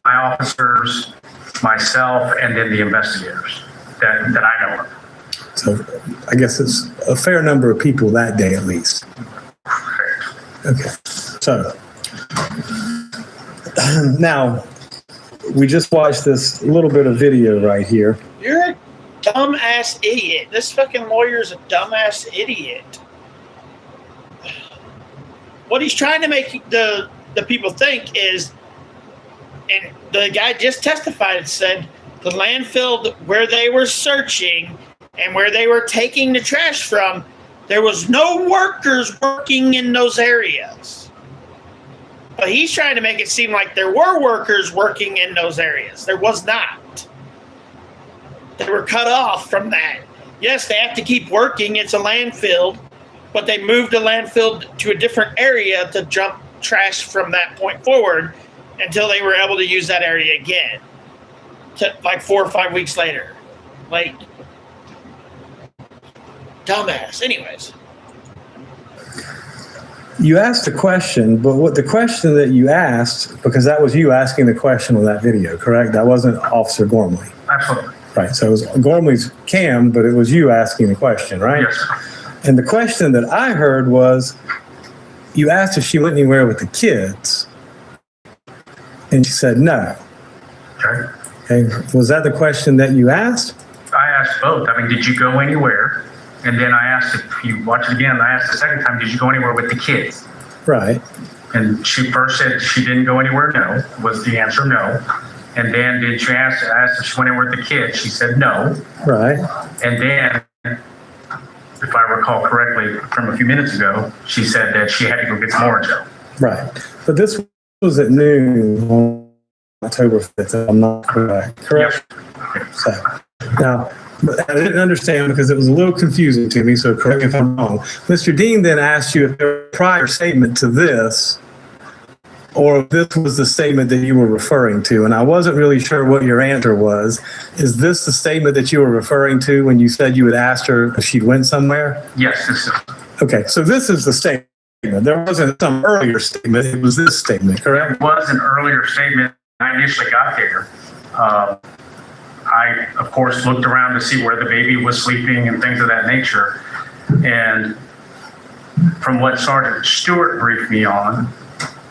my officers, myself, and then the investigators that I know of. So I guess it's a fair number of people that day at least. Okay. So now we just watched this little bit of video right here. You're a dumbass idiot. This fucking lawyer's a dumbass idiot. What he's trying to make the people think is, and the guy just testified and said, the landfill where they were searching and where they were taking the trash from, there was no workers working in those areas. But he's trying to make it seem like there were workers working in those areas. There was not. They were cut off from that. Yes, they have to keep working. It's a landfill. But they moved the landfill to a different area to dump trash from that point forward until they were able to use that area again. Like 4 or 5 weeks later. Like, dumbass. Anyways. You asked a question, but what the question that you asked, because that was you asking the question on that video, correct? That wasn't Officer Gormley. Absolutely. Right. So it was Gormley's cam, but it was you asking the question, right? Yes. And the question that I heard was, you asked if she went anywhere with the kids, and she said no. Okay. Okay. Was that the question that you asked? I asked both. I mean, did you go anywhere? And then I asked, if you watch it again, I asked the second time, did you go anywhere with the kids? Right. And she first said she didn't go anywhere, no, was the answer, no. And then did you ask, I asked if she went anywhere with the kids, she said no. Right. And then, if I recall correctly from a few minutes ago, she said that she had to go get some orange out. Right. But this was at noon on October 5th, if I'm not correct. Correct? Yes. So, now, I didn't understand because it was a little confusing to me, so correct me if I'm wrong. Mr. Dean then asked you if there was a prior statement to this, or if this was the statement that you were referring to, and I wasn't really sure what your answer was. Is this the statement that you were referring to when you said you had asked her if she'd went somewhere? Yes, this is. Okay, so this is the statement. There wasn't some earlier statement. It was this statement, correct? It was an earlier statement. I initially got there. I, of course, looked around to see where the baby was sleeping and things of that nature. And from what Sergeant Stewart briefed me on,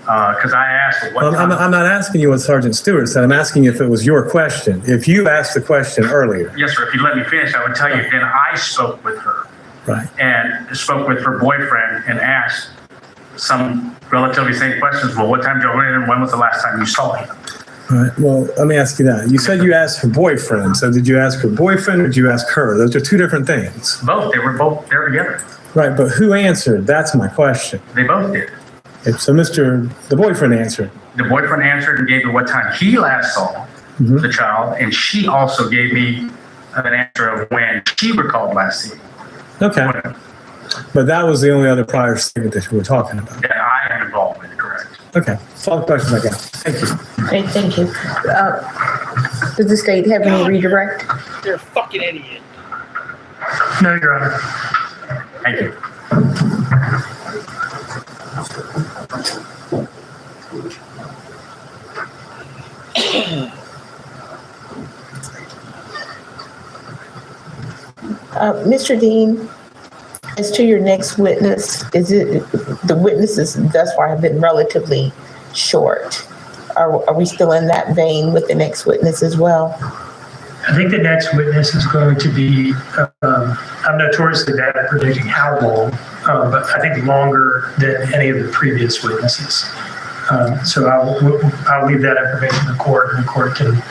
because I asked what time. I'm not asking you what Sergeant Stewart said. I'm asking if it was your question. If you asked the question earlier. Yes, sir. If you let me finish, I would tell you. Then I spoke with her. Right. And spoke with her boyfriend and asked some relatively same questions. Well, what time did you go in and when was the last time you saw him? All right. Well, let me ask you that. You said you asked her boyfriend. So did you ask her boyfriend or did you ask her? Those are two different things. Both. They were both there together. Right. But who answered? That's my question. They both did. Okay, so the boyfriend answered. The boyfriend answered and gave me what time he last saw the child. And she also gave me an answer of when she recalled last seeing him. Okay. But that was the only other prior statement that you were talking about. That I am involved with, correct. Okay. That's all the questions I got. Thank you. Okay, thank you. Does the state have any redirect? You're a fucking idiot. No, Your Honor. Thank you. Mr. Dean, as to your next witness, is it the witnesses thus far have been relatively short? Are we still in that vein with the next witness as well? I think the next witness is going to be, I'm notoriously bad at predicting how long, but I think longer than any of the previous witnesses. So I'll leave that information to the court, and the court can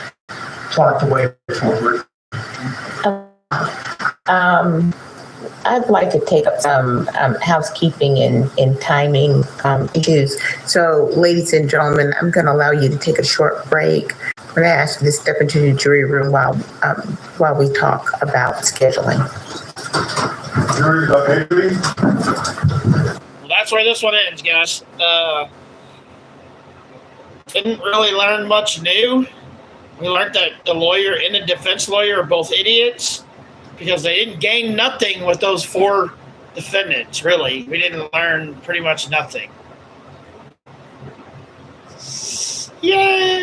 plot the way forward. I'd like to take up some housekeeping and timing issues. So, ladies and gentlemen, I'm going to allow you to take a short break. I'm going to ask you to step into the jury room while we talk about scheduling. Well, that's where this one ends, guys. Didn't really learn much new. We learned that the lawyer and the defense lawyer are both idiots because they didn't gain nothing with those 4 defendants, really. We didn't learn pretty much nothing. Yay!